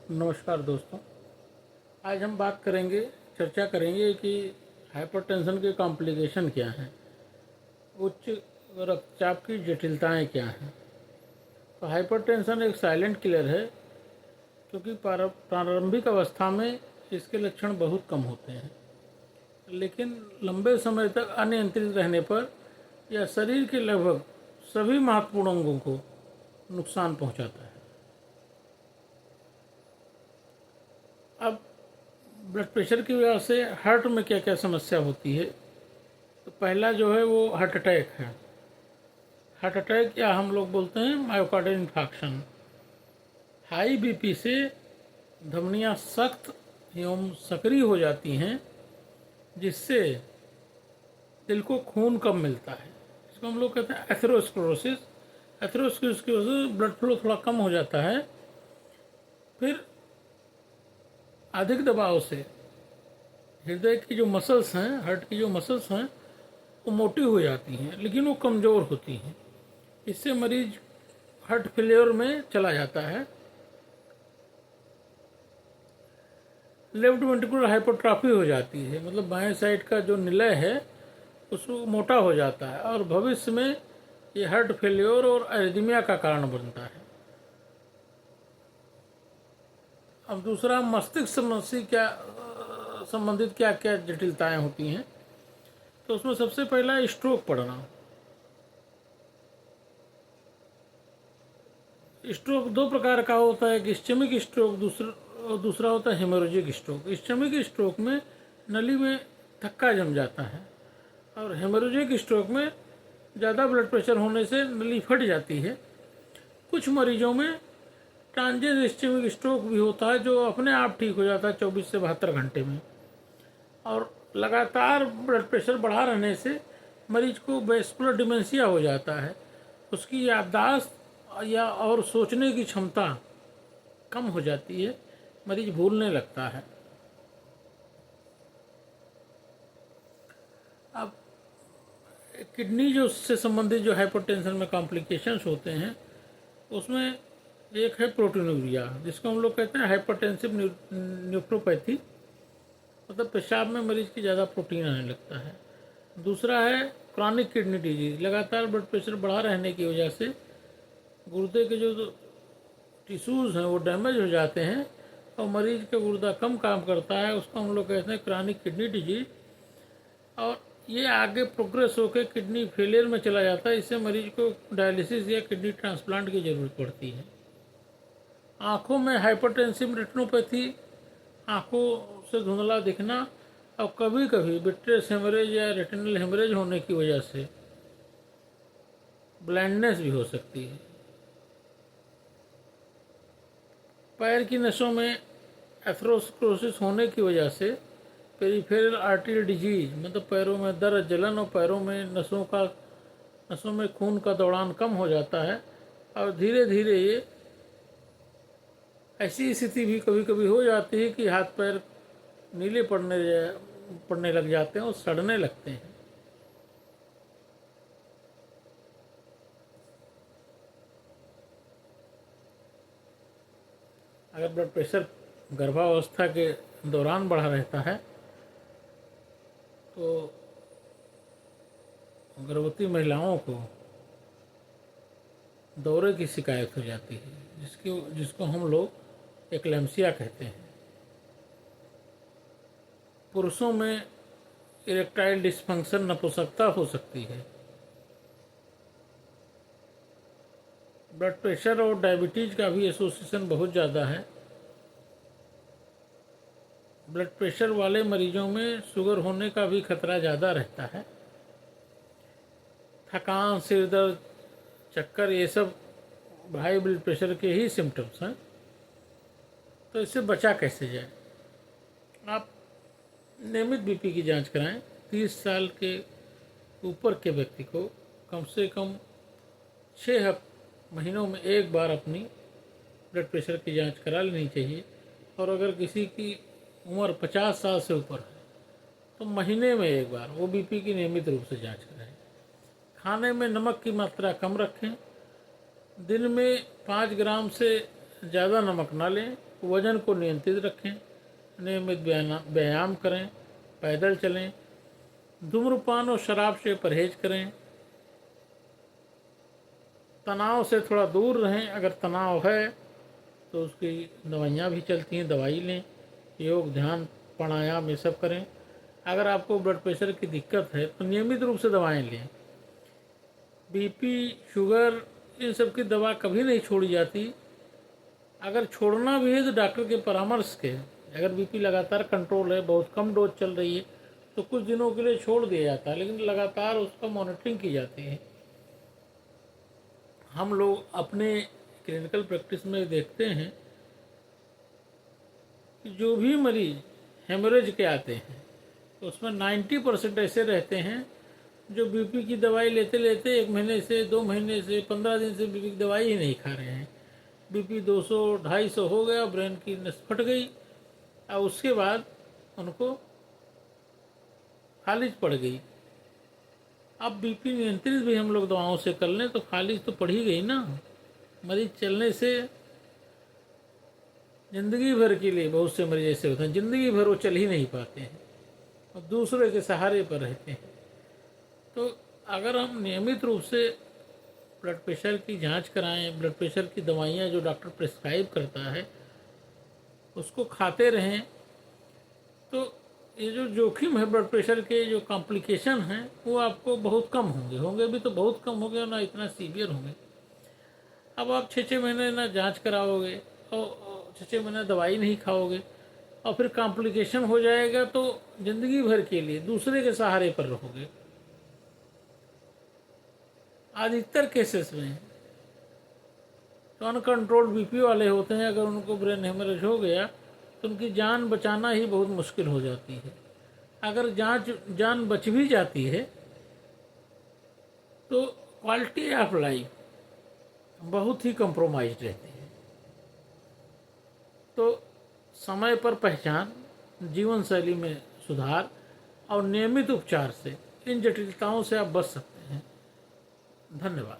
नमस्कार दोस्तों। आज हम चर्चा करेंगे कि हाइपरटेंशन के कॉम्प्लिकेशन क्या हैं, उच्च रक्तचाप की जटिलताएं क्या हैं। तो हाइपरटेंशन एक साइलेंट किलर है, क्योंकि प्रारंभिक अवस्था में इसके लक्षण बहुत कम होते हैं, लेकिन लंबे समय तक अनियंत्रित रहने पर यह शरीर के लगभग सभी महत्वपूर्ण अंगों को नुकसान पहुंचाता है। अब ब्लड प्रेशर की वजह से हार्ट में क्या क्या समस्या होती है, तो पहला जो है वो हार्ट अटैक है। हार्ट अटैक या हम लोग बोलते हैं मायोकार्डियल इन्फार्क्शन। हाई बीपी से धमनियां सख्त एवं सक्रिय हो जाती हैं, जिससे दिल को खून कम मिलता है। इसको हम लोग कहते हैं एथेरोस्क्लेरोसिस। एथेरोस्क्लेरोसिस की वजह से ब्लड फ्लो थोड़ा कम हो जाता है। फिर अधिक दबाव से हृदय की जो मसल्स हैं, हार्ट की जो मसल्स हैं, वो मोटी हो जाती हैं, लेकिन वो कमज़ोर होती हैं। इससे मरीज हार्ट फेलियर में चला जाता है। लेफ्ट वेंट्रिकुलर हाइपरट्रॉफी हो जाती है, मतलब बाएं साइड का जो निलय है उसको मोटा हो जाता है, और भविष्य में ये हार्ट फेलियर और एरिथमिया का कारण बनता है। अब दूसरा, मस्तिष्क संबंधित क्या क्या जटिलताएं होती हैं, तो उसमें सबसे पहला स्ट्रोक पड़ना। स्ट्रोक दो प्रकार का होता है, एक इस्चेमिक स्ट्रोक, दूसरा होता है हेमोरेजिक स्ट्रोक। इस्चेमिक स्ट्रोक में नली में थक्का जम जाता है, और हेमोरेजिक स्ट्रोक में ज़्यादा ब्लड प्रेशर होने से नली फट जाती है। कुछ मरीजों में ट्रांजिएंट इस्चेमिक स्ट्रोक भी होता है, जो अपने आप ठीक हो जाता है 24 से 72 घंटे में। और लगातार ब्लड प्रेशर बढ़ा रहने से मरीज को वेस्कुलर डिमेंशिया हो जाता है। उसकी याददाश्त या और सोचने की क्षमता कम हो जाती है, मरीज भूलने लगता है। अब किडनी जो से संबंधित जो हाइपरटेंशन में कॉम्प्लिकेशंस होते हैं, उसमें एक है प्रोटीनूरिया, जिसको हम लोग कहते हैं हाइपरटेंसिव न्यूट्रोपैथी, मतलब पेशाब में मरीज की ज़्यादा प्रोटीन आने लगता है। दूसरा है क्रॉनिक किडनी डिजीज। लगातार ब्लड प्रेशर बढ़ा रहने की वजह से गुर्दे के जो टिश्यूज़ हैं वो डैमेज हो जाते हैं, और मरीज का गुर्दा कम काम करता है। उसको हम लोग कहते हैं क्रॉनिक किडनी डिजीज, और ये आगे प्रोग्रेस होकर किडनी फेलियर में चला जाता है। इससे मरीज को डायलिसिस या किडनी ट्रांसप्लांट की ज़रूरत पड़ती है। आँखों में हाइपरटेंसिव रेटिनोपैथी, आँखों से धुंधला दिखना, और कभी कभी विट्रियस हेमरेज या रेटिनल हेमरेज होने की वजह से ब्लाइंडनेस भी हो सकती है। पैर की नसों में एथेरोस्क्लेरोसिस होने की वजह से पेरिफेरल आर्टरी डिजीज, मतलब पैरों में दर्द, जलन, और पैरों में नसों में खून का दौड़ान कम हो जाता है, और धीरे धीरे ये ऐसी स्थिति भी कभी कभी हो जाती है कि हाथ पैर नीले पड़ने लग जाते हैं और सड़ने लगते हैं। अगर ब्लड प्रेशर गर्भावस्था के दौरान बढ़ा रहता है, तो गर्भवती महिलाओं को दौरे की शिकायत हो जाती है, जिसको हम लोग एक्लेम्सिया कहते हैं। पुरुषों में इरेक्टाइल डिस्फंक्शन, नपुंसकता हो सकती है। ब्लड प्रेशर और डायबिटीज का भी एसोसिएशन बहुत ज़्यादा है। ब्लड प्रेशर वाले मरीजों में शुगर होने का भी खतरा ज़्यादा रहता है। थकान, सिर दर्द, चक्कर, ये सब हाई ब्लड प्रेशर के ही सिम्टम्स हैं। तो इससे बचा कैसे जाए? आप नियमित बीपी की जांच कराएं। 30 साल के ऊपर के व्यक्ति को कम से कम 6 महीनों में एक बार अपनी ब्लड प्रेशर की जांच करा लेनी चाहिए। और अगर किसी की उम्र 50 साल से ऊपर है, तो महीने में एक बार वो बीपी की नियमित रूप से जांच कराएं। खाने में नमक की मात्रा कम रखें। दिन में 5 ग्राम से ज़्यादा नमक ना लें, वज़न को नियंत्रित रखें, नियमित व्यायाम करें, पैदल चलें, धूम्रपान और शराब से परहेज करें, तनाव से थोड़ा दूर रहें। अगर तनाव है तो उसकी दवाइयाँ भी चलती हैं, दवाई लें, योग, ध्यान, प्राणायाम ये सब करें। अगर आपको ब्लड प्रेशर की दिक्कत है तो नियमित रूप से दवाएं लें। बीपी, शुगर, इन सब की दवा कभी नहीं छोड़ी जाती। अगर छोड़ना भी है तो डॉक्टर के परामर्श के। अगर बीपी लगातार कंट्रोल है, बहुत कम डोज चल रही है, तो कुछ दिनों के लिए छोड़ दिया जाता है, लेकिन लगातार उसका मॉनिटरिंग की जाती है। हम लोग अपने क्लिनिकल प्रैक्टिस में देखते हैं कि जो भी मरीज हेमोरेज के आते हैं तो उसमें 90% ऐसे रहते हैं जो बीपी की दवाई लेते लेते 1 महीने से, 2 महीने से, 15 दिन से बीपी की दवाई ही नहीं खा रहे हैं। बीपी 200, 250 हो गया, ब्रेन की नस फट गई और उसके बाद उनको फालिज पड़ गई। अब बीपी नियंत्रित भी हम लोग दवाओं से कर लें तो फालिज तो पड़ ही गई ना। मरीज चलने से ज़िंदगी भर के लिए, बहुत से मरीज ऐसे होते हैं ज़िंदगी भर वो चल ही नहीं पाते हैं और दूसरे के सहारे पर रहते हैं। तो अगर हम नियमित रूप से ब्लड प्रेशर की जांच कराएं, ब्लड प्रेशर की दवाइयाँ जो डॉक्टर प्रिस्क्राइब करता है उसको खाते रहें, तो ये जो जोखिम है ब्लड प्रेशर के, जो कॉम्प्लिकेशन हैं, वो आपको बहुत कम होंगे भी तो बहुत कम होंगे और ना इतना सीवियर होंगे। अब आप 6-6 महीने ना जांच कराओगे और 6-6 महीने दवाई नहीं खाओगे और फिर कॉम्प्लिकेशन हो जाएगा तो ज़िंदगी भर के लिए दूसरे के सहारे पर रहोगे। अधिकतर केसेस में तो अनकंट्रोल्ड बीपी वाले होते हैं, अगर उनको ब्रेन हेमरेज हो गया तो उनकी जान बचाना ही बहुत मुश्किल हो जाती है। अगर जान बच भी जाती है तो क्वालिटी ऑफ लाइफ बहुत ही कंप्रोमाइज रहती है। तो समय पर पहचान, जीवन शैली में सुधार और नियमित उपचार से इन जटिलताओं से आप बच सकते हैं। धन्यवाद।